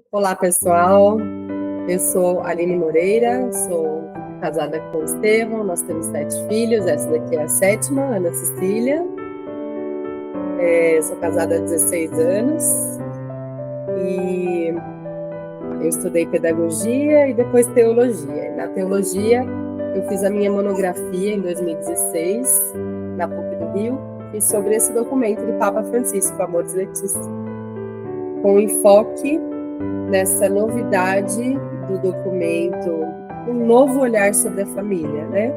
Olá, pessoal. Eu sou Aline Moreira, sou casada com o Estevão, nós temos 7 filhos, essa daqui é a 7ª, Ana Cecília. Sou casada há 16 anos e eu estudei pedagogia e depois teologia. Na teologia, eu fiz a minha monografia em 2016, na PUC do Rio, e sobre esse documento do Papa Francisco, Amoris Laetitia, com enfoque nessa novidade do documento, um novo olhar sobre a família, né?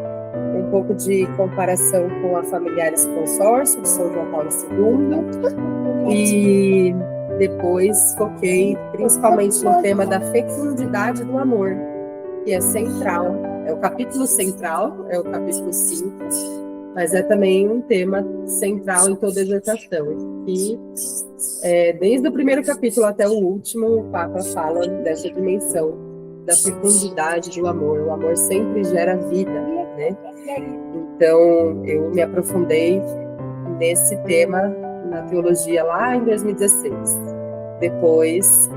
Um pouco de comparação com a Familiares Consórcio, de São João Paulo II, e depois foquei principalmente no tema da fecundidade do amor, que é central, é o capítulo central, é o capítulo 5, mas é também um tema central em toda a exortação. E desde o primeiro capítulo até o último, o Papa fala dessa dimensão da fecundidade do amor. O amor sempre gera vida, né? Então, eu me aprofundei nesse tema na teologia lá em 2016. Depois,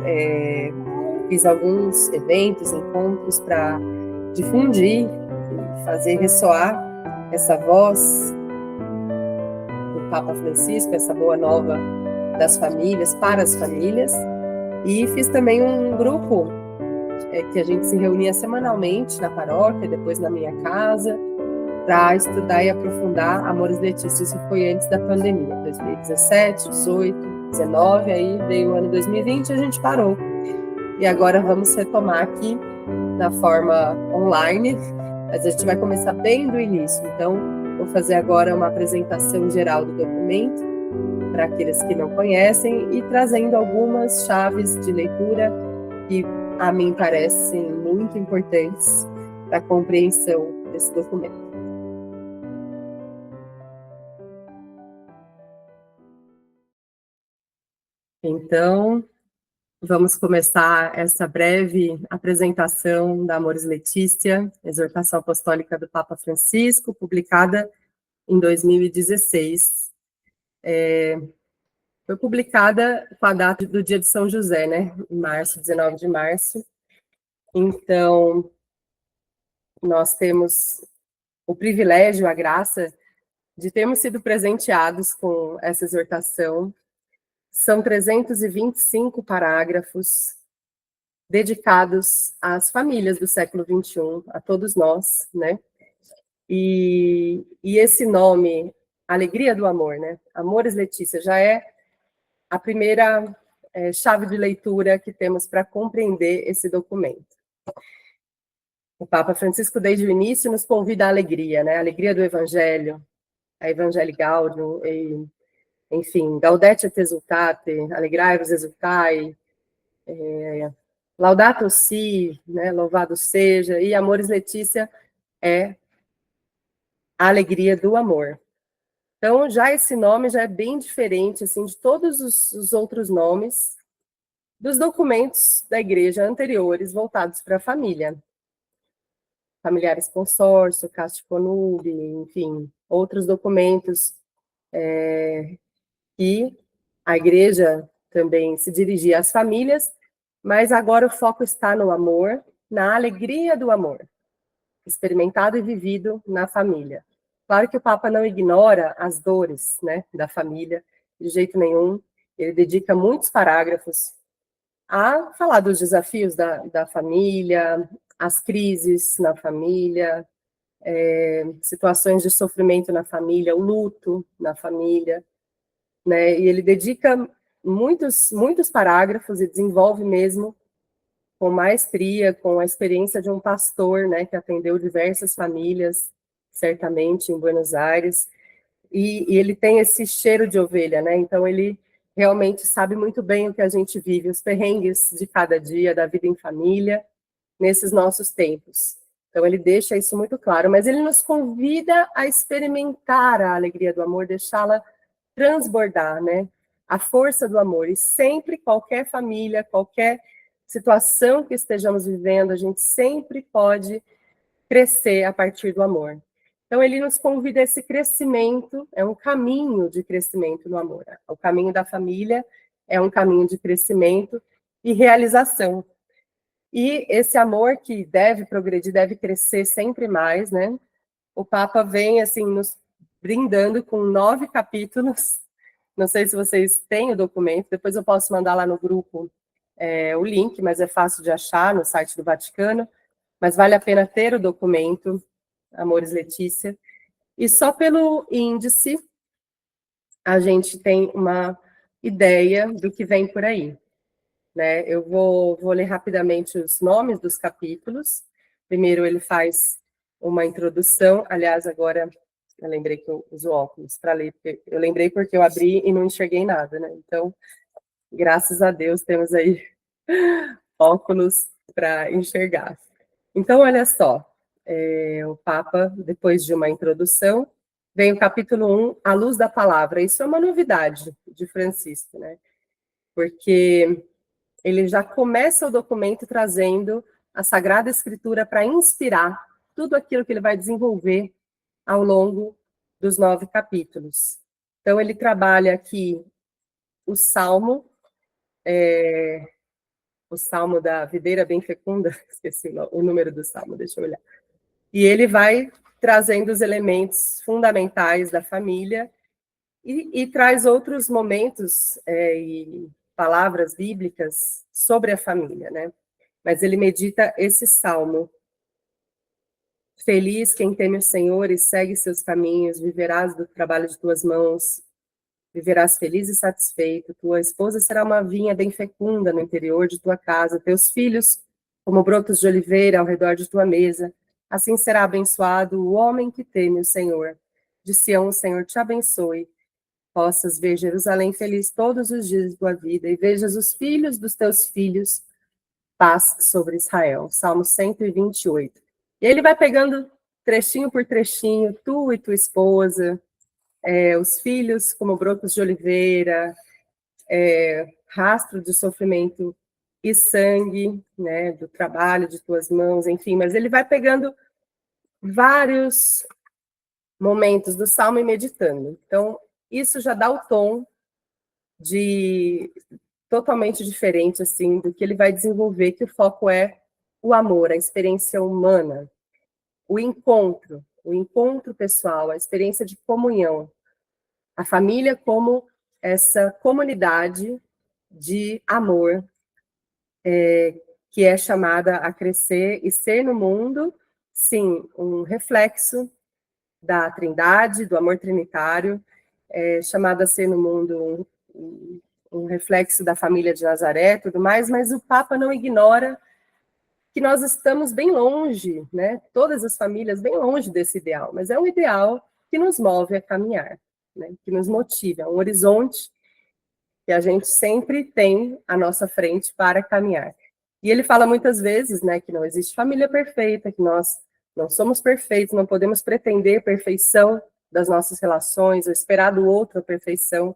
fiz alguns eventos, encontros para difundir e fazer ressoar essa voz do Papa Francisco, essa boa nova das famílias, para as famílias, e fiz também um grupo que a gente se reunia semanalmente na paróquia, depois na minha casa, para estudar e aprofundar Amoris Laetitia. Isso foi antes da pandemia, 2017, 18, 19, aí veio o ano 2020 e a gente parou. E agora vamos retomar aqui na forma online, mas a gente vai começar bem do início. Então, vou fazer agora uma apresentação geral do documento, para aqueles que não conhecem, e trazendo algumas chaves de leitura que a mim parecem muito importantes para a compreensão desse documento. Então, vamos começar essa breve apresentação da Amoris Laetitia, exortação apostólica do Papa Francisco, publicada em 2016. Foi publicada com a data do dia de São José, né? Em março, 19 de março. Então, nós temos o privilégio, a graça de termos sido presenteados com essa exortação. São 325 parágrafos dedicados às famílias do século XXI, a todos nós, né? E esse nome, Alegria do Amor, né? Amoris Laetitia, já é a primeira chave de leitura que temos para compreender esse documento. O Papa Francisco, desde o início, nos convida à alegria, né? A alegria do Evangelho, a Evangelii Gaudium, enfim, Gaudete et exultate, alegrai-vos, exultai, Laudato si, né? Louvado seja, e Amoris Laetitia é a alegria do amor. Então, já esse nome já é bem diferente, assim, de todos os outros nomes dos documentos da Igreja anteriores voltados para a família. Familiares Consórcio, Casti Connubii, enfim, outros documentos que a Igreja também se dirigia às famílias, mas agora o foco está no amor, na alegria do amor, experimentado e vivido na família. Claro que o Papa não ignora as dores, né, da família, de jeito nenhum. Ele dedica muitos parágrafos a falar dos desafios da família, as crises na família, situações de sofrimento na família, o luto na família, né? E ele dedica muitos parágrafos e desenvolve mesmo com maestria, com a experiência de um pastor, né, que atendeu diversas famílias, certamente, em Buenos Aires, e ele tem esse cheiro de ovelha, né? Então ele realmente sabe muito bem o que a gente vive, os perrengues de cada dia, da vida em família, nesses nossos tempos. Então ele deixa isso muito claro, mas ele nos convida a experimentar a alegria do amor, deixá-la transbordar, né? A força do amor. E sempre, qualquer família, qualquer situação que estejamos vivendo, a gente sempre pode crescer a partir do amor. Então, ele nos convida a esse crescimento, é um caminho de crescimento no amor. O caminho da família é um caminho de crescimento, e realização. E esse amor que deve progredir, deve crescer sempre mais, né? O Papa vem, assim, nos brindando com 9 capítulos. Não sei se vocês têm o documento, depois eu posso mandar lá no grupo o link, mas é fácil de achar no site do Vaticano. Mas vale a pena ter o documento, Amoris Laetitia. E só pelo índice, a gente tem uma ideia do que vem por aí. Né? Eu vou ler rapidamente os nomes dos capítulos. Primeiro ele faz uma introdução, aliás, agora eu lembrei que eu uso óculos para ler, eu lembrei porque eu abri e não enxerguei nada, né? Então, graças a Deus, temos aí óculos para enxergar. Então, olha só, o Papa, depois de uma introdução, vem o capítulo 1, A Luz da Palavra. Isso é uma novidade de Francisco, né? Porque ele já começa o documento trazendo a Sagrada Escritura para inspirar tudo aquilo que ele vai desenvolver ao longo dos 9 capítulos. Então, ele trabalha aqui o Salmo da videira bem fecunda, esqueci o número do Salmo, deixa eu olhar. E ele vai trazendo os elementos fundamentais da família e traz outros momentos e palavras bíblicas sobre a família, né? Mas ele medita esse salmo. Feliz quem teme o Senhor e segue seus caminhos, viverás do trabalho de tuas mãos, viverás feliz e satisfeito, tua esposa será uma vinha bem fecunda no interior de tua casa, teus filhos como brotos de oliveira ao redor de tua mesa. Assim será abençoado o homem que teme o Senhor. De Sião o Senhor te abençoe, possas ver Jerusalém feliz todos os dias de tua vida e vejas os filhos dos teus filhos, paz sobre Israel. Salmo 128. E ele vai pegando trechinho por trechinho, tu e tua esposa, os filhos como brotos de oliveira, rastro de sofrimento e sangue, né, do trabalho de tuas mãos, enfim, mas ele vai pegando vários momentos do Salmo e meditando. Então, isso já dá o tom de totalmente diferente, assim, do que ele vai desenvolver, que o foco é o amor, a experiência humana, o encontro pessoal, a experiência de comunhão, a família como essa comunidade de amor que é chamada a crescer e ser no mundo, sim, um reflexo da Trindade, do amor trinitário, chamada a ser no mundo um reflexo da família de Nazaré, tudo mais, mas o Papa não ignora que nós estamos bem longe, né? Todas as famílias bem longe desse ideal, mas é um ideal que nos move a caminhar, né? Que nos motiva, é um horizonte que a gente sempre tem à nossa frente para caminhar. E ele fala muitas vezes, né, que não existe família perfeita, que nós não somos perfeitos, não podemos pretender perfeição das nossas relações, ou esperar do outro a perfeição,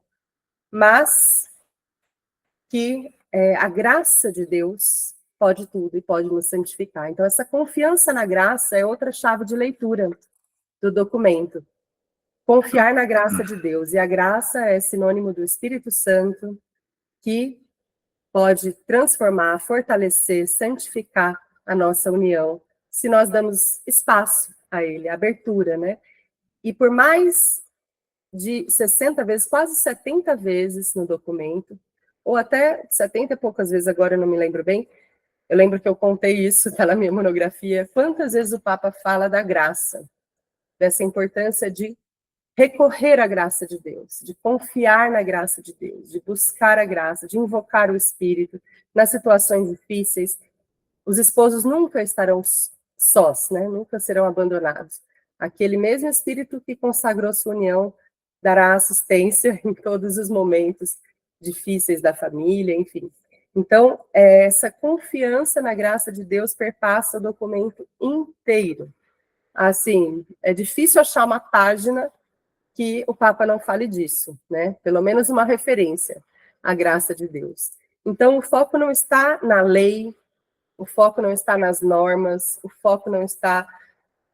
mas que a graça de Deus pode tudo e pode nos santificar. Então, essa confiança na graça é outra chave de leitura do documento. Confiar na graça de Deus. E a graça é sinônimo do Espírito Santo, que pode transformar, fortalecer, santificar a nossa união, se nós damos espaço a ele, abertura, né? E por mais de 60 vezes, quase 70 vezes no documento, ou até 70 e poucas vezes, agora eu não me lembro bem, eu lembro que eu contei isso, está na minha monografia, quantas vezes o Papa fala da graça, dessa importância de recorrer à graça de Deus, de confiar na graça de Deus, de buscar a graça, de invocar o Espírito nas situações difíceis. Os esposos nunca estarão sós, né? Nunca serão abandonados. Aquele mesmo Espírito que consagrou sua união dará assistência em todos os momentos difíceis da família, enfim. Então, essa confiança na graça de Deus perpassa o documento inteiro. Assim, é difícil achar uma página que o Papa não fale disso, né? Pelo menos uma referência à graça de Deus. Então, o foco não está na lei, o foco não está nas normas, o foco não está,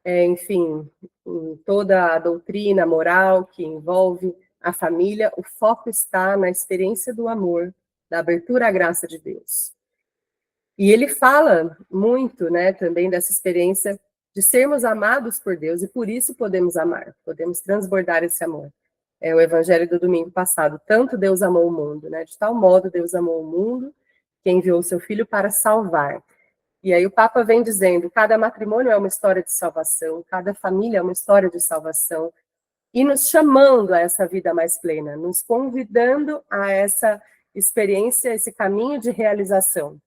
enfim, em toda a doutrina moral que envolve a família, o foco está na experiência do amor, da abertura à graça de Deus. E ele fala muito, né, também dessa experiência de sermos amados por Deus e por isso podemos amar, podemos transbordar esse amor. É o evangelho do domingo passado. Tanto Deus amou o mundo, né? De tal modo Deus amou o mundo que enviou o seu filho para salvar. E aí o Papa vem dizendo, cada matrimônio é uma história de salvação, cada família é uma história de salvação, e nos chamando a essa vida mais plena, nos convidando a essa experiência, esse caminho de realização,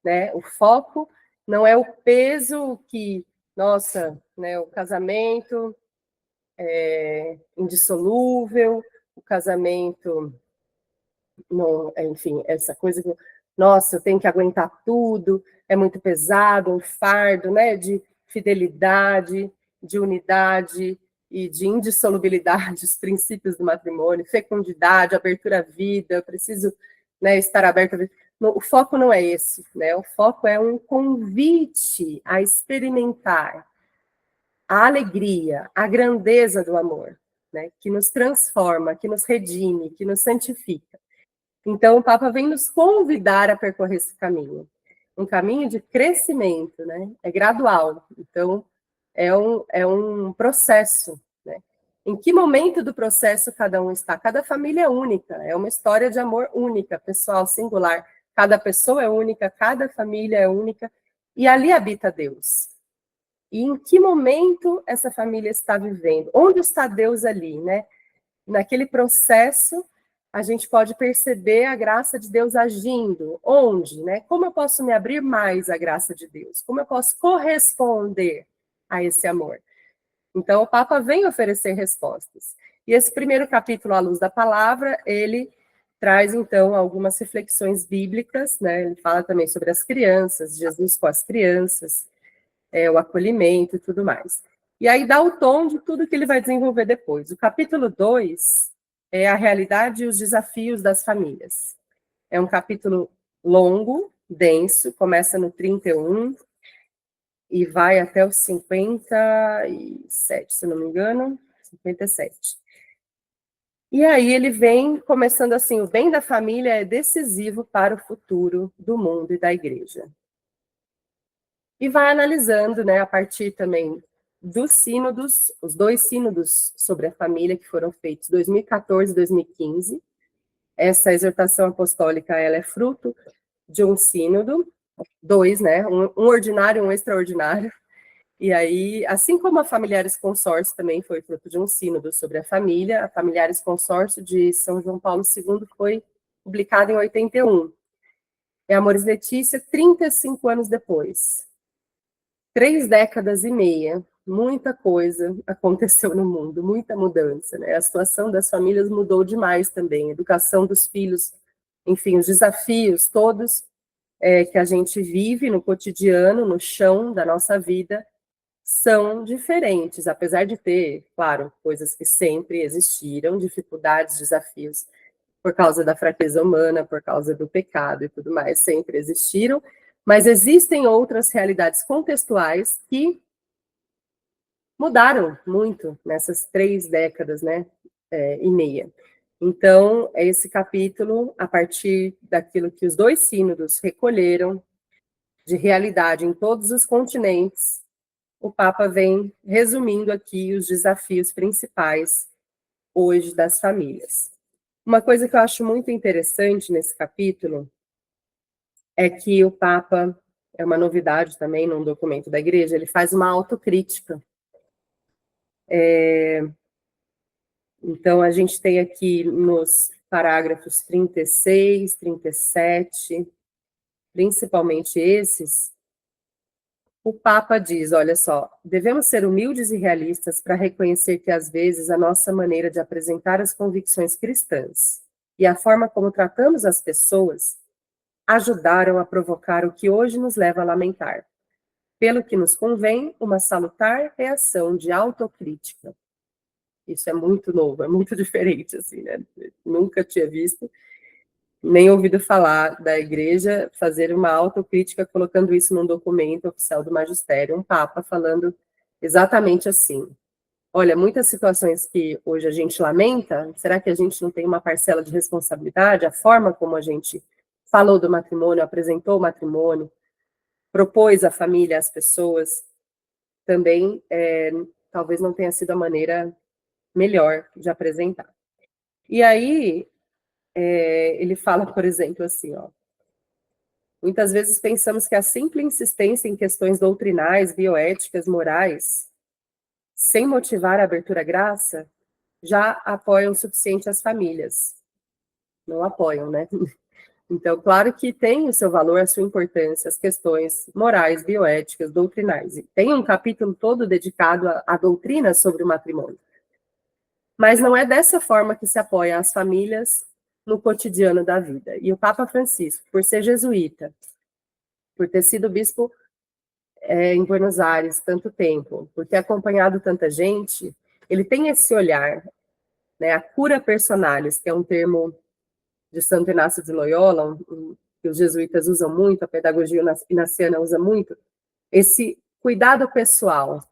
né? O foco não é o peso que, nossa, né, o casamento é indissolúvel, o casamento não, enfim, essa coisa que, nossa, eu tenho que aguentar tudo, é muito pesado, um fardo, né, de fidelidade, de unidade e de indissolubilidade, os princípios do matrimônio, fecundidade, abertura à vida, eu preciso, né, estar aberta à vida. O foco não é esse, né, o foco é um convite a experimentar a alegria, a grandeza do amor, né, que nos transforma, que nos redime, que nos santifica. Então, o Papa vem nos convidar a percorrer esse caminho. Um caminho de crescimento, né? É gradual. Então, é um processo, né? Em que momento do processo cada um está? Cada família é única, é uma história de amor única, pessoal, singular. Cada pessoa é única, cada família é única, e ali habita Deus. E em que momento essa família está vivendo? Onde está Deus ali, né? Naquele processo, a gente pode perceber a graça de Deus agindo. Onde, né? Como eu posso me abrir mais à graça de Deus? Como eu posso corresponder a esse amor? Então, o Papa vem oferecer respostas. E esse primeiro capítulo, à luz da palavra, ele traz, então, algumas reflexões bíblicas, né? Ele fala também sobre as crianças, Jesus com as crianças, o acolhimento e tudo mais. E aí dá o tom de tudo que ele vai desenvolver depois. O capítulo 2 é a realidade e os desafios das famílias. É um capítulo longo, denso, começa no 31 e vai até os 57, se não me engano, 57. E aí ele vem começando assim, o bem da família é decisivo para o futuro do mundo e da igreja. E vai analisando, né, a partir também dos sínodos, os 2 sínodos sobre a família que foram feitos em 2014 e 2015. Essa exortação apostólica, ela é fruto de um sínodo, 2, né, um ordinário e um extraordinário. E aí, assim como a Familiares Consórcio também foi fruto de um sínodo sobre a família, a Familiares Consórcio de São João Paulo II foi publicada em 81. E Amoris Letícia, 35 anos depois. 3 décadas e meia, muita coisa aconteceu no mundo, muita mudança, né? A situação das famílias mudou demais também, a educação dos filhos, enfim, os desafios todos que a gente vive no cotidiano, no chão da nossa vida, são diferentes, apesar de ter, claro, coisas que sempre existiram, dificuldades, desafios, por causa da fraqueza humana, por causa do pecado e tudo mais, sempre existiram, mas existem outras realidades contextuais que mudaram muito nessas 3 décadas, né, e meia. Então, esse capítulo, a partir daquilo que os 2 sínodos recolheram de realidade em todos os continentes, o Papa vem resumindo aqui os desafios principais hoje das famílias. Uma coisa que eu acho muito interessante nesse capítulo é que o Papa, é uma novidade também num documento da Igreja, ele faz uma autocrítica. Então, a gente tem aqui nos parágrafos 36, 37, principalmente esses, o Papa diz, olha só, devemos ser humildes e realistas para reconhecer que, às vezes, a nossa maneira de apresentar as convicções cristãs e a forma como tratamos as pessoas ajudaram a provocar o que hoje nos leva a lamentar. Pelo que nos convém, uma salutar reação de autocrítica. Isso é muito novo, é muito diferente, assim, né? Nunca tinha visto, nem ouvido falar da igreja fazer uma autocrítica colocando isso num documento oficial do magistério, um papa falando exatamente assim. Olha, muitas situações que hoje a gente lamenta, será que a gente não tem uma parcela de responsabilidade? A forma como a gente falou do matrimônio, apresentou o matrimônio, propôs à família, às pessoas, também talvez não tenha sido a maneira melhor de apresentar. E aí, ele fala, por exemplo, assim, ó, muitas vezes pensamos que a simples insistência em questões doutrinais, bioéticas, morais, sem motivar a abertura à graça, já apoiam o suficiente as famílias. Não apoiam, né? Então, claro que tem o seu valor, a sua importância, as questões morais, bioéticas, doutrinais. E tem um capítulo todo dedicado à doutrina sobre o matrimônio. Mas não é dessa forma que se apoia as famílias no cotidiano da vida. E o Papa Francisco, por ser jesuíta, por ter sido bispo em Buenos Aires tanto tempo, por ter acompanhado tanta gente, ele tem esse olhar, né, a cura personalis, que é um termo de Santo Inácio de Loyola, que os jesuítas usam muito, a pedagogia inaciana usa muito, esse cuidado pessoal,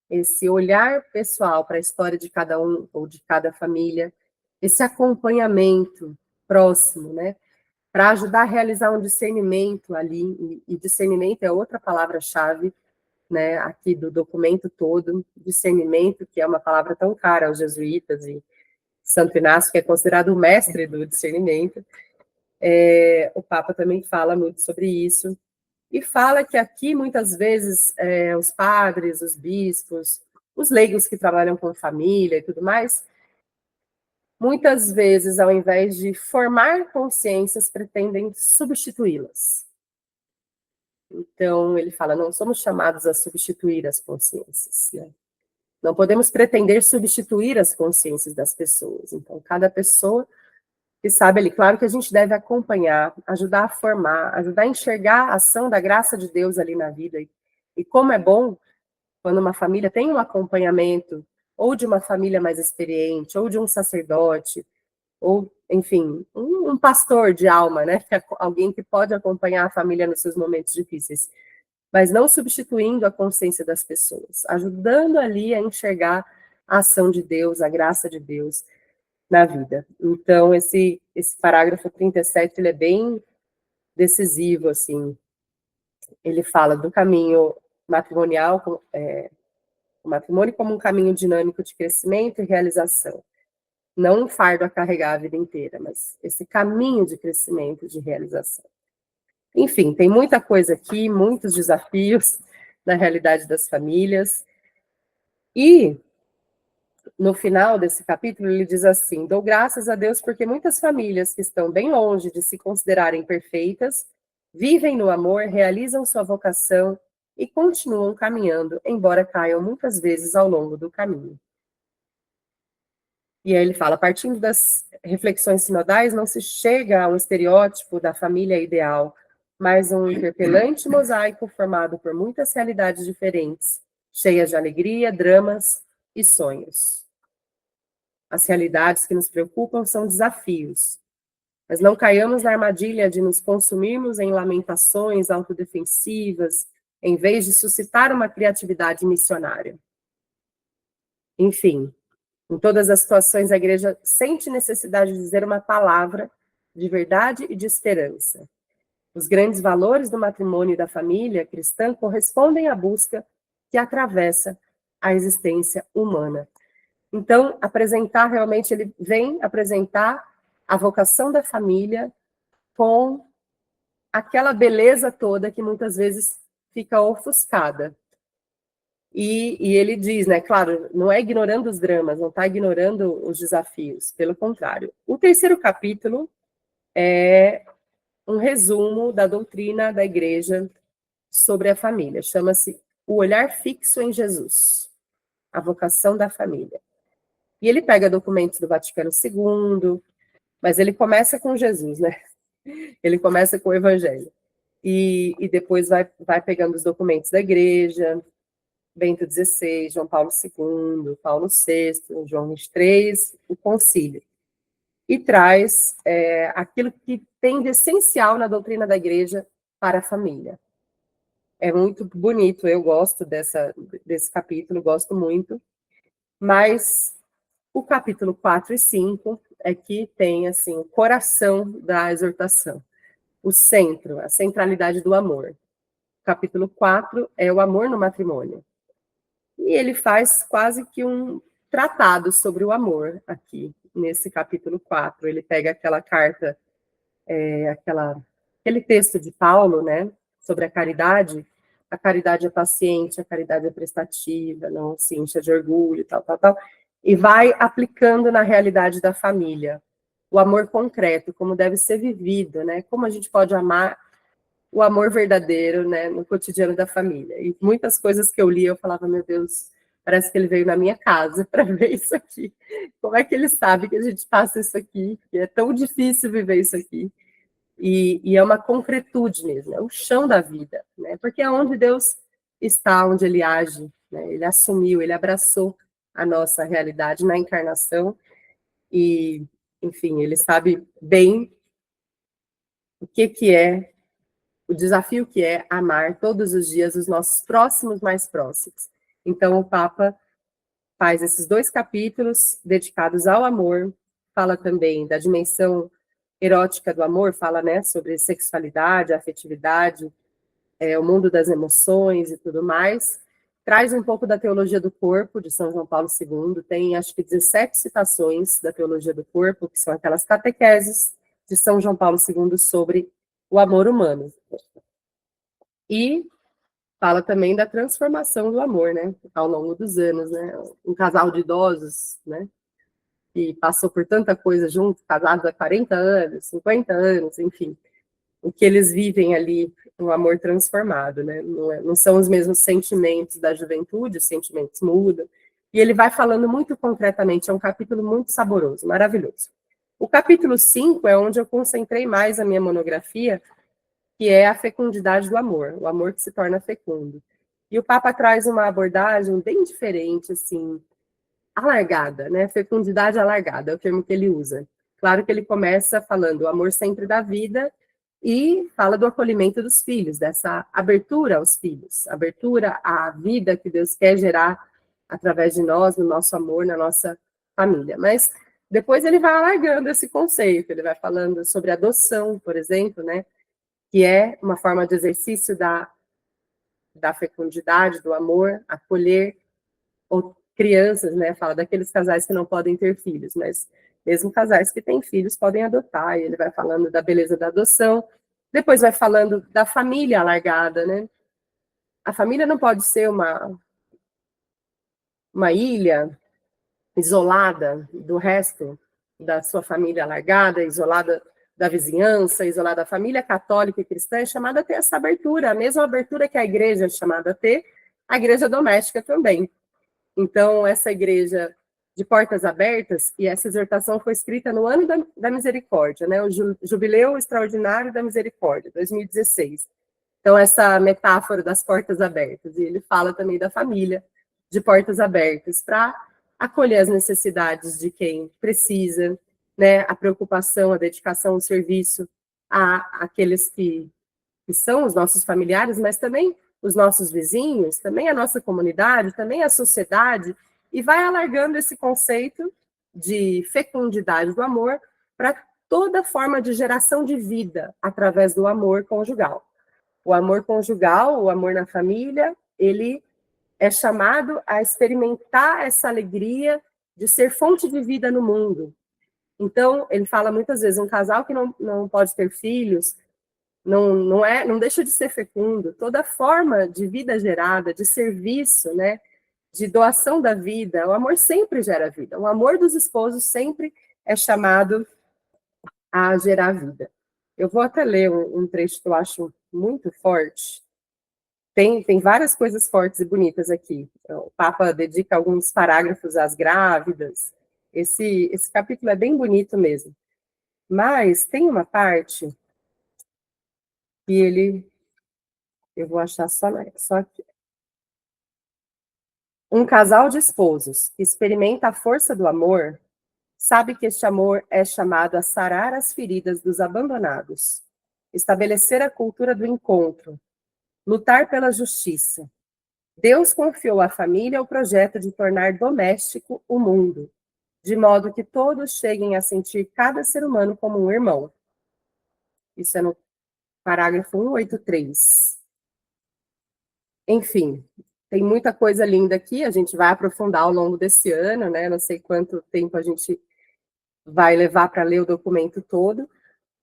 esse olhar pessoal para a história de cada um ou de cada família, esse acompanhamento próximo, né, para ajudar a realizar um discernimento ali, e discernimento é outra palavra-chave, né, aqui do documento todo, discernimento, que é uma palavra tão cara aos jesuítas, e Santo Inácio, que é considerado o mestre do discernimento, o Papa também fala muito sobre isso, e fala que aqui, muitas vezes, os padres, os bispos, os leigos que trabalham com família e tudo mais, muitas vezes, ao invés de formar consciências, pretendem substituí-las. Então, ele fala, não somos chamados a substituir as consciências, né? Não podemos pretender substituir as consciências das pessoas. Então, cada pessoa que sabe ali, claro que a gente deve acompanhar, ajudar a formar, ajudar a enxergar a ação da graça de Deus ali na vida. E como é bom quando uma família tem um acompanhamento, ou de uma família mais experiente, ou de um sacerdote, ou, enfim, um pastor de alma, né? Alguém que pode acompanhar a família nos seus momentos difíceis, mas não substituindo a consciência das pessoas, ajudando ali a enxergar a ação de Deus, a graça de Deus na vida. Então, esse parágrafo 37, ele é bem decisivo, assim. Ele fala do caminho matrimonial, o matrimônio como um caminho dinâmico de crescimento e realização. Não um fardo a carregar a vida inteira, mas esse caminho de crescimento, de realização. Enfim, tem muita coisa aqui, muitos desafios na realidade das famílias. E, no final desse capítulo, ele diz assim, dou graças a Deus porque muitas famílias que estão bem longe de se considerarem perfeitas, vivem no amor, realizam sua vocação e continuam caminhando, embora caiam muitas vezes ao longo do caminho. E aí ele fala, partindo das reflexões sinodais, não se chega a um estereótipo da família ideal, mas um interpelante mosaico formado por muitas realidades diferentes, cheias de alegria, dramas e sonhos. As realidades que nos preocupam são desafios, mas não caiamos na armadilha de nos consumirmos em lamentações autodefensivas, em vez de suscitar uma criatividade missionária. Enfim, em todas as situações, a igreja sente necessidade de dizer uma palavra de verdade e de esperança. Os grandes valores do matrimônio e da família cristã correspondem à busca que atravessa a existência humana. Então, realmente, ele vem apresentar a vocação da família com aquela beleza toda que muitas vezes fica ofuscada. E ele diz, né, claro, não é ignorando os dramas, não está ignorando os desafios, pelo contrário. O terceiro capítulo é um resumo da doutrina da igreja sobre a família. Chama-se O Olhar Fixo em Jesus, a vocação da família. E ele pega documentos do Vaticano II, mas ele começa com Jesus, né? Ele começa com o Evangelho. E depois vai pegando os documentos da igreja, Bento XVI, João Paulo II, Paulo VI, João XXIII, o concílio. E traz aquilo que tem de essencial na doutrina da igreja para a família. É muito bonito, eu gosto desse capítulo, gosto muito, mas o capítulo 4 e 5 é que tem assim, o coração da exortação, o centro, a centralidade do amor. capítulo 4 é o amor no matrimônio. E ele faz quase que um tratado sobre o amor aqui, nesse capítulo 4. Ele pega aquela carta, aquele texto de Paulo, né, sobre a caridade é paciente, a caridade é prestativa, não se encha de orgulho, tal, tal, tal, e vai aplicando na realidade da família. O amor concreto, como deve ser vivido, né, como a gente pode amar o amor verdadeiro, né, no cotidiano da família. E muitas coisas que eu li, eu falava, meu Deus, parece que ele veio na minha casa para ver isso aqui. Como é que ele sabe que a gente passa isso aqui? Que é tão difícil viver isso aqui. E é uma concretude mesmo, é o chão da vida, né? Porque é onde Deus está, onde Ele age, né? Ele assumiu, Ele abraçou a nossa realidade na encarnação e, enfim, Ele sabe bem o que é, o desafio que é amar todos os dias os nossos próximos mais próximos. Então, o Papa faz esses 2 capítulos dedicados ao amor, fala também da dimensão erótica do amor, fala, né, sobre sexualidade, afetividade, o mundo das emoções e tudo mais. Traz um pouco da teologia do corpo, de São João Paulo II, tem acho que 17 citações da teologia do corpo, que são aquelas catequeses de São João Paulo II sobre o amor humano. E fala também da transformação do amor, né, ao longo dos anos, né, um casal de idosos, né, que passou por tanta coisa junto, casados há 40 anos, 50 anos, enfim, o que eles vivem ali, um amor transformado, né? Não são os mesmos sentimentos da juventude, os sentimentos mudam. E ele vai falando muito concretamente, é um capítulo muito saboroso, maravilhoso. O capítulo 5 é onde eu concentrei mais a minha monografia, que é a fecundidade do amor, o amor que se torna fecundo. E o Papa traz uma abordagem bem diferente, assim, alargada, né? Fecundidade alargada é o termo que ele usa. Claro que ele começa falando o amor sempre da vida e fala do acolhimento dos filhos, dessa abertura aos filhos, abertura à vida que Deus quer gerar através de nós, no nosso amor, na nossa família. Mas depois ele vai alargando esse conceito, ele vai falando sobre adoção, por exemplo, né? Que é uma forma de exercício da fecundidade, do amor, acolher ou crianças, né? Fala daqueles casais que não podem ter filhos, mas mesmo casais que têm filhos podem adotar, e ele vai falando da beleza da adoção, depois vai falando da família alargada, né? A família não pode ser uma ilha isolada do resto da sua família alargada, isolada da vizinhança, isolada da família católica e cristã, é chamada a ter essa abertura, a mesma abertura que a igreja é chamada a ter, a igreja doméstica também. Então, essa igreja de portas abertas, e essa exortação foi escrita no ano da misericórdia, né? O Jubileu Extraordinário da Misericórdia, 2016. Então, essa metáfora das portas abertas, e ele fala também da família de portas abertas, para acolher as necessidades de quem precisa, né? A preocupação, a dedicação, o serviço àqueles que são os nossos familiares, mas também os nossos vizinhos, também a nossa comunidade, também a sociedade, e vai alargando esse conceito de fecundidade do amor para toda forma de geração de vida através do amor conjugal. O amor conjugal, o amor na família, ele é chamado a experimentar essa alegria de ser fonte de vida no mundo. Então, ele fala muitas vezes, um casal que não pode ter filhos, não deixa de ser fecundo. Toda forma de vida gerada, de serviço, né, de doação da vida, o amor sempre gera vida. O amor dos esposos sempre é chamado a gerar vida. Eu vou até ler um trecho que eu acho muito forte. Tem várias coisas fortes e bonitas aqui. O Papa dedica alguns parágrafos às grávidas. Esse capítulo é bem bonito mesmo. Mas tem uma parte que eu vou achar só aqui. Um casal de esposos que experimenta a força do amor sabe que este amor é chamado a sarar as feridas dos abandonados, estabelecer a cultura do encontro, lutar pela justiça. Deus confiou à família o projeto de tornar doméstico o mundo, de modo que todos cheguem a sentir cada ser humano como um irmão. Isso é no parágrafo 183. Enfim, tem muita coisa linda aqui, a gente vai aprofundar ao longo desse ano, né? Não sei quanto tempo a gente vai levar para ler o documento todo,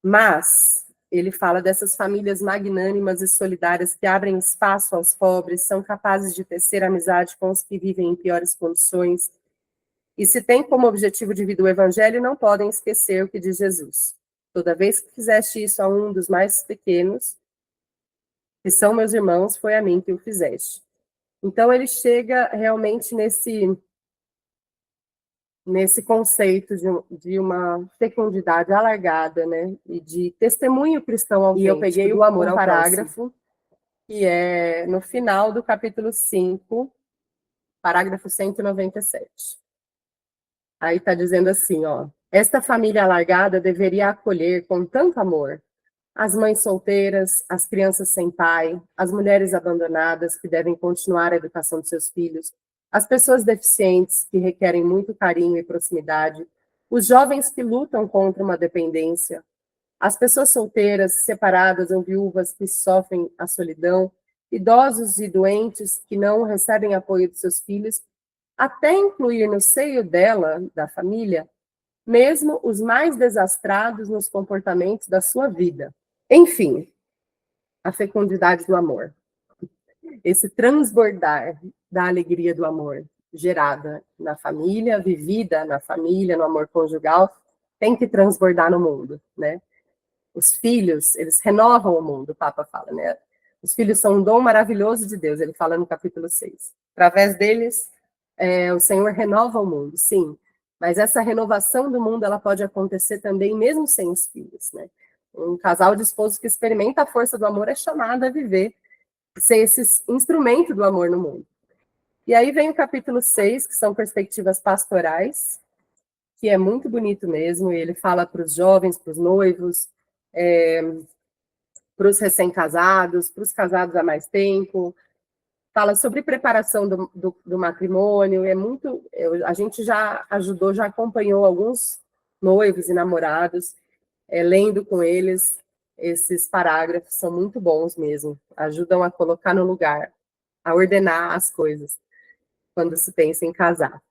mas ele fala dessas famílias magnânimas e solidárias que abrem espaço aos pobres, são capazes de tecer amizade com os que vivem em piores condições, e se tem como objetivo de vida o evangelho, não podem esquecer o que diz Jesus. Toda vez que fizeste isso a um dos mais pequenos, que são meus irmãos, foi a mim que o fizeste. Então ele chega realmente nesse conceito de uma fecundidade alargada, né, e de testemunho cristão autêntico. E eu peguei do amor ao parágrafo, que é no final do capítulo 5, parágrafo 197. Aí está dizendo assim, ó, esta família alargada deveria acolher com tanto amor as mães solteiras, as crianças sem pai, as mulheres abandonadas que devem continuar a educação de seus filhos, as pessoas deficientes que requerem muito carinho e proximidade, os jovens que lutam contra uma dependência, as pessoas solteiras, separadas ou viúvas que sofrem a solidão, idosos e doentes que não recebem apoio de seus filhos, até incluir no seio dela, da família, mesmo os mais desastrados nos comportamentos da sua vida. Enfim, a fecundidade do amor. Esse transbordar da alegria do amor gerada na família, vivida na família, no amor conjugal, tem que transbordar no mundo, né? Os filhos, eles renovam o mundo, o Papa fala, né? Os filhos são um dom maravilhoso de Deus, ele fala no capítulo 6. Através deles, o Senhor renova o mundo, sim. Mas essa renovação do mundo, ela pode acontecer também mesmo sem os filhos, né? Um casal de esposos que experimenta a força do amor é chamado a viver, ser esse instrumento do amor no mundo. E aí vem o capítulo 6, que são perspectivas pastorais, que é muito bonito mesmo, e ele fala para os jovens, para os noivos, para os recém-casados, para os casados há mais tempo, fala sobre preparação do matrimônio, a gente já ajudou, já acompanhou alguns noivos e namorados, lendo com eles esses parágrafos, são muito bons mesmo, ajudam a colocar no lugar, a ordenar as coisas, quando se pensa em casar.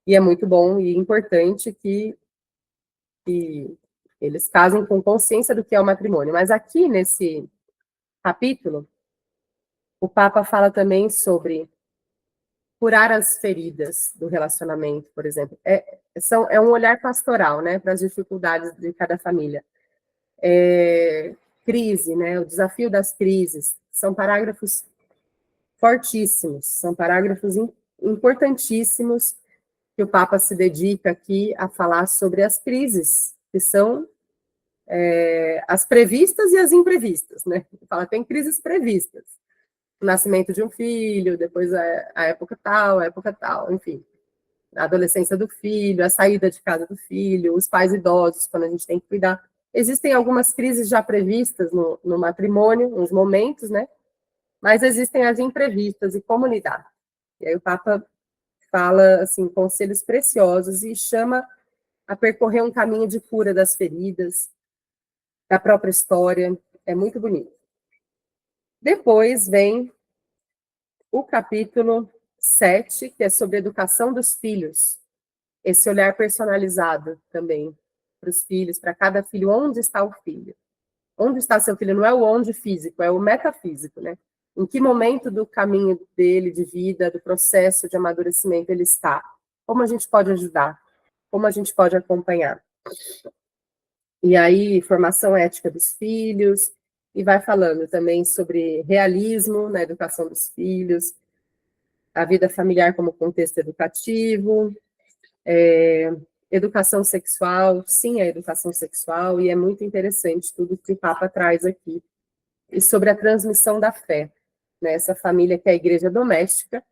E é muito bom e importante que eles casem com consciência do que é o matrimônio. Mas aqui, nesse capítulo, o Papa fala também sobre curar as feridas do relacionamento, por exemplo. É um olhar pastoral, né, para as dificuldades de cada família. Crise, né, o desafio das crises, são parágrafos fortíssimos, são parágrafos importantíssimos que o Papa se dedica aqui a falar sobre as crises, que são as previstas e as imprevistas, né? Ele fala, tem crises previstas, o nascimento de um filho, depois a época tal, enfim, a adolescência do filho, a saída de casa do filho, os pais idosos, quando a gente tem que cuidar. Existem algumas crises já previstas no matrimônio, nos momentos, né? Mas existem as imprevistas e como lidar. E aí o Papa fala, assim, conselhos preciosos e chama a percorrer um caminho de cura das feridas, da própria história, é muito bonito. Depois vem o capítulo 7, que é sobre a educação dos filhos, esse olhar personalizado também para os filhos, para cada filho, onde está o filho? Onde está seu filho? Não é o onde físico, é o metafísico, né? Em que momento do caminho dele, de vida, do processo de amadurecimento ele está? Como a gente pode ajudar? Como a gente pode acompanhar? E aí, formação ética dos filhos, e vai falando também sobre realismo na educação dos filhos, a vida familiar como contexto educativo, educação sexual, sim, a educação sexual, e é muito interessante tudo que o Papa traz aqui, e sobre a transmissão da fé, né? Essa família que é a igreja doméstica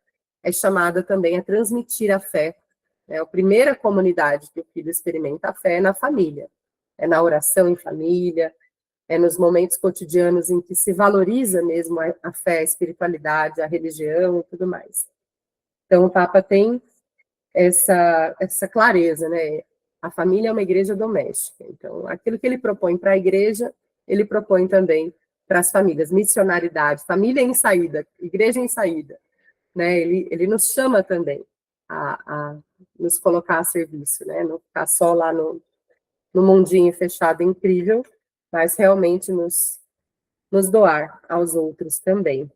é chamada também a transmitir a fé, né? A primeira comunidade que o filho experimenta a fé é na família, é na oração em família, é nos momentos cotidianos em que se valoriza mesmo a fé, a espiritualidade, a religião e tudo mais. Então, o Papa tem essa clareza, né? A família é uma igreja doméstica. Então, aquilo que ele propõe para a igreja, ele propõe também para as famílias, missionaridade, família em saída, igreja em saída, né? Ele nos chama também a nos colocar a serviço, né? Não ficar só lá no mundinho fechado incrível, mas realmente nos doar aos outros também.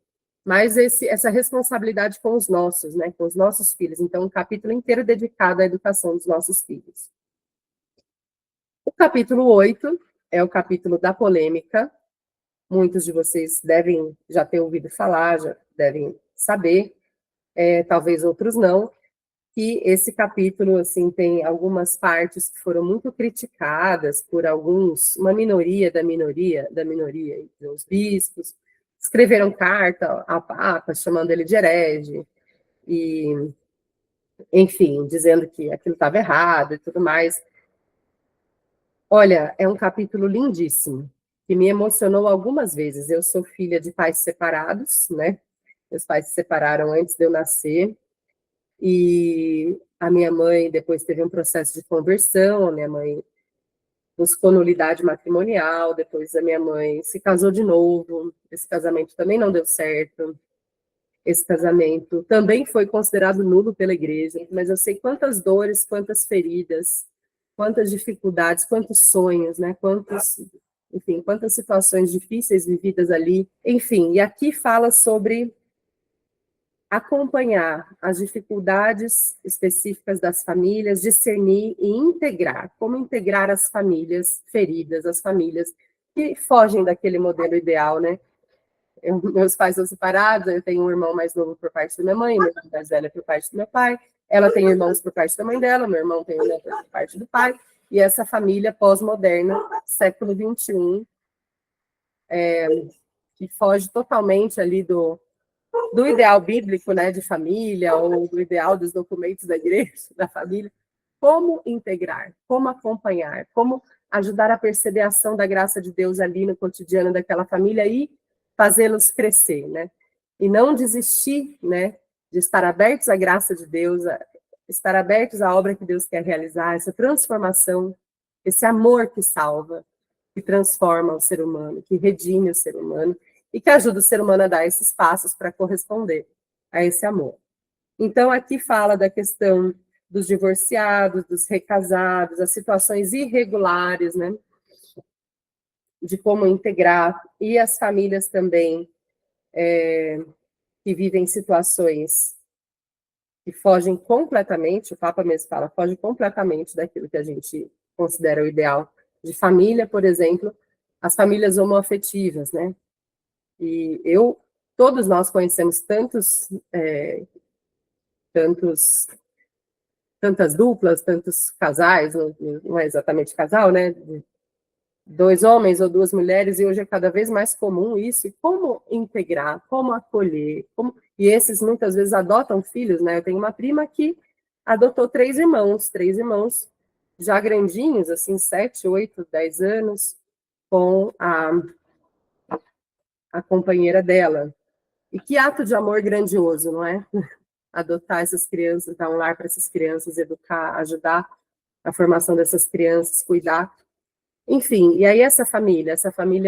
Mas essa responsabilidade com os nossos, né? Com os nossos filhos. Então, um capítulo inteiro dedicado à educação dos nossos filhos. O capítulo 8 é o capítulo da polêmica. Muitos de vocês devem já ter ouvido falar, já devem saber, talvez outros não, que esse capítulo, assim, tem algumas partes que foram muito criticadas por uma minoria, os bispos, escreveram carta ao Papa, chamando ele de herege, e, enfim, dizendo que aquilo estava errado e tudo mais. Olha, é um capítulo lindíssimo, que me emocionou algumas vezes. Eu sou filha de pais separados, né? Meus pais se separaram antes de eu nascer, e a minha mãe depois teve um processo de conversão, a minha mãe buscou nulidade matrimonial, depois a minha mãe se casou de novo, esse casamento também não deu certo, esse casamento também foi considerado nulo pela igreja, mas eu sei quantas dores, quantas feridas, quantas dificuldades, quantos sonhos, né, enfim, quantas situações difíceis vividas ali, enfim, e aqui fala sobre acompanhar as dificuldades específicas das famílias, discernir e integrar, como integrar as famílias feridas, as famílias que fogem daquele modelo ideal, né? Meus pais são separados, eu tenho um irmão mais novo por parte da minha mãe, meu irmão mais velho por parte do meu pai, ela tem irmãos por parte da mãe dela, meu irmão tem irmão por parte do pai, e essa família pós-moderna, século XXI, que foge totalmente ali do ideal bíblico, né, de família, ou do ideal dos documentos da igreja, da família, como integrar, como acompanhar, como ajudar a perceber a ação da graça de Deus ali no cotidiano daquela família e fazê-los crescer, né? E não desistir, né, de estar abertos à graça de Deus, estar abertos à obra que Deus quer realizar, essa transformação, esse amor que salva, que transforma o ser humano, que redime o ser humano, e que ajuda o ser humano a dar esses passos para corresponder a esse amor. Então, aqui fala da questão dos divorciados, dos recasados, as situações irregulares, né? De como integrar, e as famílias também que vivem situações que fogem completamente, o Papa mesmo fala, foge completamente daquilo que a gente considera o ideal de família, por exemplo, as famílias homoafetivas, né? E todos nós conhecemos tantas duplas, tantos casais, não é exatamente casal, né? Dois homens ou duas mulheres, e hoje é cada vez mais comum isso, e como integrar, como acolher, e esses muitas vezes adotam filhos, né? Eu tenho uma prima que adotou três irmãos já grandinhos, assim, 7, 8, 10 anos, com a companheira dela. E que ato de amor grandioso, não é? Adotar essas crianças, dar um lar para essas crianças, educar, ajudar a formação dessas crianças, cuidar. Enfim, e aí essa família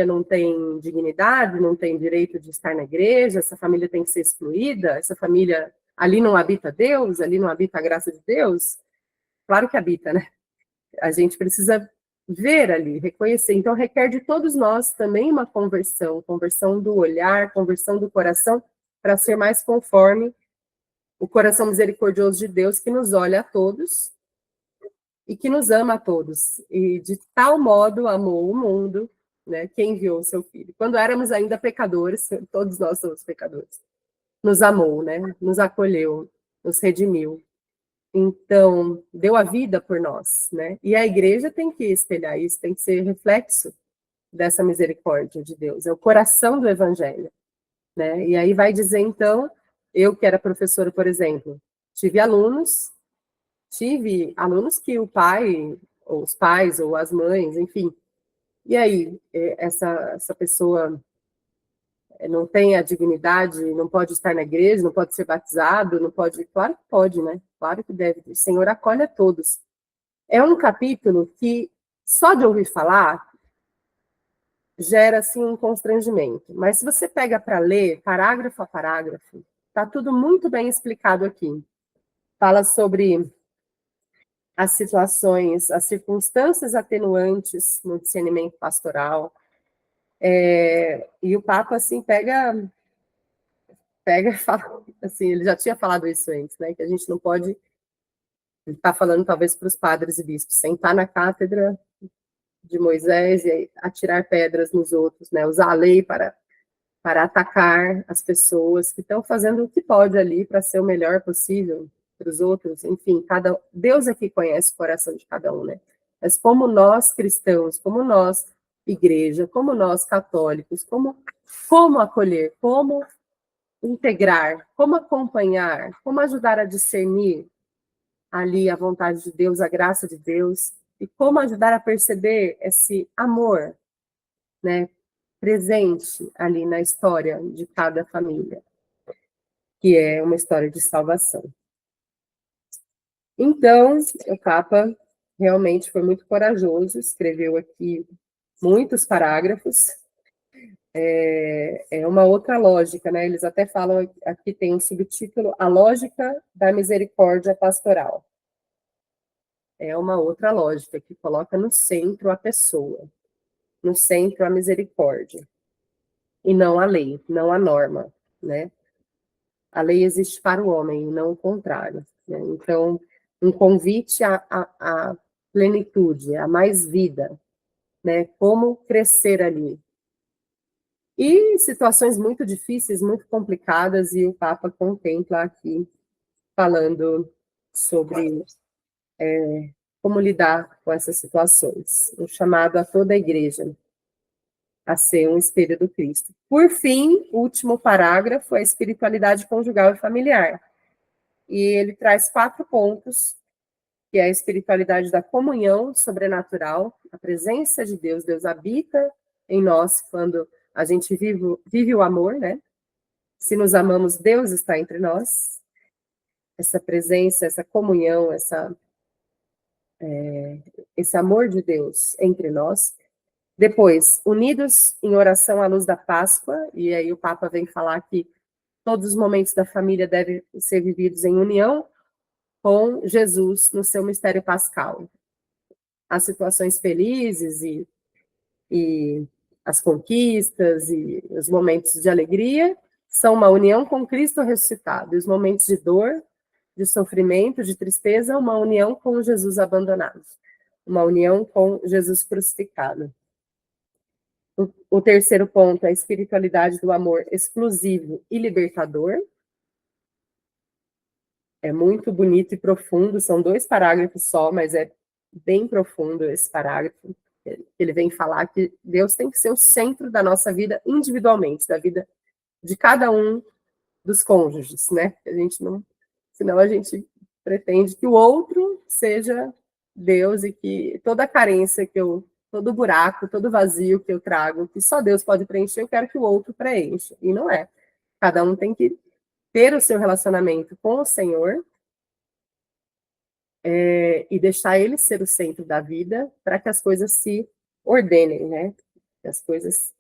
não tem dignidade, não tem direito de estar na igreja, essa família tem que ser excluída, essa família, ali não habita Deus, ali não habita a graça de Deus? Claro que habita, né? A gente precisa ver ali, reconhecer. Então, requer de todos nós também uma conversão do olhar, conversão do coração, para ser mais conforme o coração misericordioso de Deus, que nos olha a todos e que nos ama a todos. E de tal modo amou o mundo, né, que enviou o seu Filho. Quando éramos ainda pecadores, todos nós somos pecadores, nos amou, né, nos acolheu, nos redimiu. Então, deu a vida por nós, né? E a igreja tem que espelhar isso, tem que ser reflexo dessa misericórdia de Deus. É o coração do evangelho, né? E aí vai dizer, então, eu que era professora, por exemplo, tive alunos que o pai, ou os pais, ou as mães, enfim. E aí, essa pessoa não tem a dignidade, não pode estar na igreja, não pode ser batizado, não pode... Claro que pode, né? Claro que deve. O Senhor acolhe a todos. É um capítulo que, só de ouvir falar, gera assim um constrangimento. Mas se você pega para ler, parágrafo a parágrafo, está tudo muito bem explicado aqui. Fala sobre as situações, as circunstâncias atenuantes no discernimento pastoral. E o Papa, assim, pega e fala, assim, ele já tinha falado isso antes, né, que a gente não pode estar falando, talvez, para os padres e bispos, sentar na cátedra de Moisés e atirar pedras nos outros, né, usar a lei para atacar as pessoas que estão fazendo o que pode ali para ser o melhor possível para os outros. Enfim, Deus é que conhece o coração de cada um, né? Mas como nós cristãos, como nós igreja, como nós católicos, como acolher, como integrar, como acompanhar, como ajudar a discernir ali a vontade de Deus, a graça de Deus, e como ajudar a perceber esse amor, né, presente ali na história de cada família, que é uma história de salvação. Então, o Papa realmente foi muito corajoso, escreveu aqui muitos parágrafos, é uma outra lógica, né? Eles até falam, aqui tem um subtítulo, A Lógica da Misericórdia Pastoral. É uma outra lógica que coloca no centro a pessoa, no centro a misericórdia, e não a lei, não a norma, né? A lei existe para o homem, e não o contrário, né? Então, um convite à plenitude, a mais vida, né? Como crescer ali. E situações muito difíceis, muito complicadas, e o Papa contempla aqui, falando sobre como lidar com essas situações. Um chamado a toda a igreja a ser um espelho do Cristo. Por fim, o último parágrafo é a espiritualidade conjugal e familiar. E ele traz 4 pontos, que é a espiritualidade da comunhão sobrenatural, a presença de Deus, Deus habita em nós quando a gente vive o amor, né? Se nos amamos, Deus está entre nós. Essa presença, essa comunhão, esse amor de Deus entre nós. Depois, unidos em oração à luz da Páscoa, e aí o Papa vem falar que todos os momentos da família devem ser vividos em união com Jesus no seu mistério pascal. As situações felizes e as conquistas e os momentos de alegria são uma união com Cristo ressuscitado. E os momentos de dor, de sofrimento, de tristeza, uma união com Jesus abandonado. Uma união com Jesus crucificado. O terceiro ponto é a espiritualidade do amor exclusivo e libertador. É muito bonito e profundo, são 2 parágrafos só, mas é bem profundo esse parágrafo. Ele vem falar que Deus tem que ser o centro da nossa vida individualmente, da vida de cada um dos cônjuges, né? A gente não, senão a gente pretende que o outro seja Deus e que toda a carência todo buraco, todo vazio que eu trago, que só Deus pode preencher, eu quero que o outro preencha. E não é. Cada um tem que ter o seu relacionamento com o Senhor e deixar Ele ser o centro da vida para que as coisas se ordenem, né? Que as coisas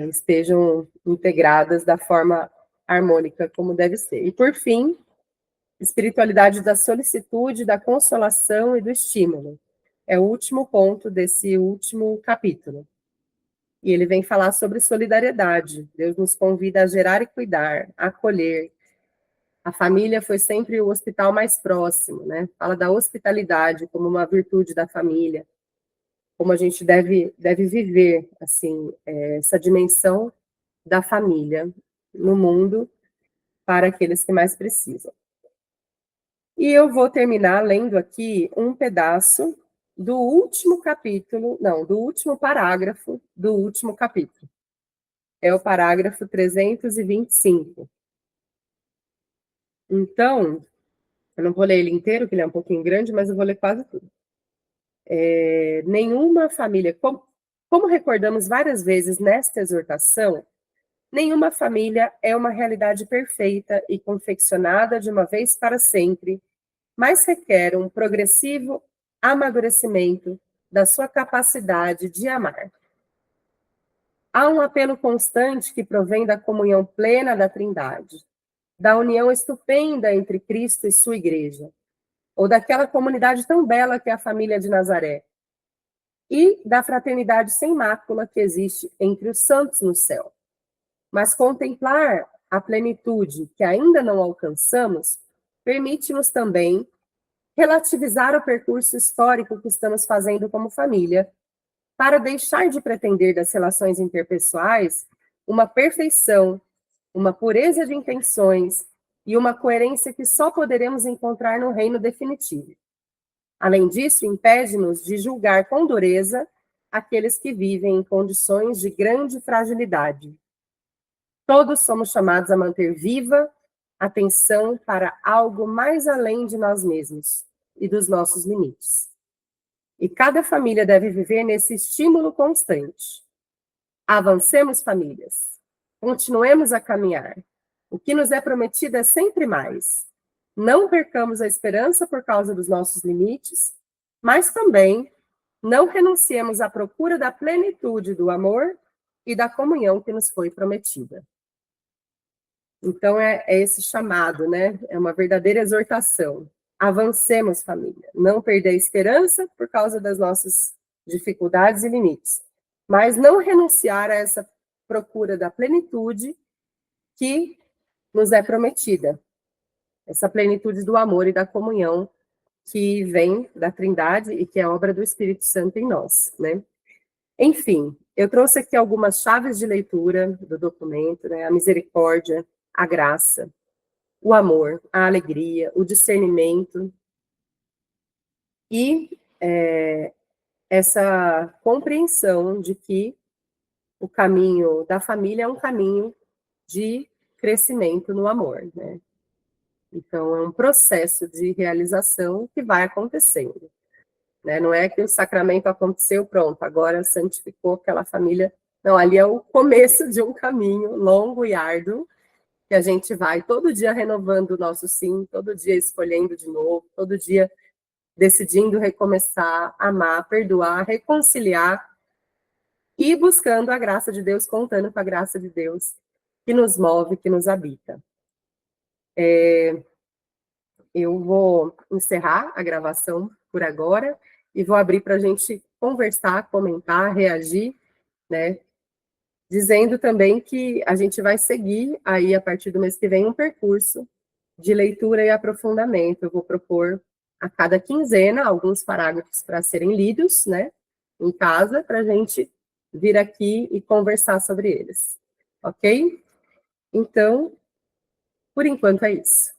estejam integradas da forma harmônica como deve ser. E por fim, espiritualidade da solicitude, da consolação e do estímulo. É o último ponto desse último capítulo. E ele vem falar sobre solidariedade. Deus nos convida a gerar e cuidar, a acolher. A família foi sempre o hospital mais próximo, né? Fala da hospitalidade como uma virtude da família, como a gente deve viver, assim, essa dimensão da família no mundo para aqueles que mais precisam. E eu vou terminar lendo aqui um pedaço do último capítulo, não, do último parágrafo do último capítulo. É o parágrafo 325. Então, eu não vou ler ele inteiro, que ele é um pouquinho grande, mas eu vou ler quase tudo. Nenhuma família, como recordamos várias vezes nesta exortação, nenhuma família é uma realidade perfeita e confeccionada de uma vez para sempre, mas requer um progressivo amadurecimento da sua capacidade de amar. Há um apelo constante que provém da comunhão plena da Trindade, da união estupenda entre Cristo e sua igreja, ou daquela comunidade tão bela que é a família de Nazaré, e da fraternidade sem mácula que existe entre os santos no céu. Mas contemplar a plenitude que ainda não alcançamos permite-nos também relativizar o percurso histórico que estamos fazendo como família, para deixar de pretender das relações interpessoais uma perfeição, uma pureza de intenções e uma coerência que só poderemos encontrar no reino definitivo. Além disso, impede-nos de julgar com dureza aqueles que vivem em condições de grande fragilidade. Todos somos chamados a manter viva a atenção para algo mais além de nós mesmos e dos nossos limites. E cada família deve viver nesse estímulo constante. Avancemos, famílias. Continuemos a caminhar. O que nos é prometido é sempre mais. Não percamos a esperança por causa dos nossos limites, mas também não renunciemos à procura da plenitude do amor e da comunhão que nos foi prometida. Então, é esse chamado, né? É uma verdadeira exortação. Avancemos, família. Não perder a esperança por causa das nossas dificuldades e limites, mas não renunciar a essa procura da plenitude que nos é prometida. Essa plenitude do amor e da comunhão que vem da Trindade e que é obra do Espírito Santo em nós, né? Enfim, eu trouxe aqui algumas chaves de leitura do documento, né? A misericórdia, a graça, o amor, a alegria, o discernimento e essa compreensão de que o caminho da família é um caminho de crescimento no amor, né? Então, é um processo de realização que vai acontecendo, né? Não é que o sacramento aconteceu, pronto, agora santificou aquela família. Não, ali é o começo de um caminho longo e árduo, que a gente vai todo dia renovando o nosso sim, todo dia escolhendo de novo, todo dia decidindo recomeçar, amar, perdoar, reconciliar e buscando a graça de Deus, contando com a graça de Deus que nos move, que nos habita. Eu vou encerrar a gravação por agora e vou abrir para a gente conversar, comentar, reagir, né? Dizendo também que a gente vai seguir aí, a partir do mês que vem, um percurso de leitura e aprofundamento. Eu vou propor a cada quinzena alguns parágrafos para serem lidos, né, em casa, para a gente vir aqui e conversar sobre eles. Ok? Então, por enquanto é isso.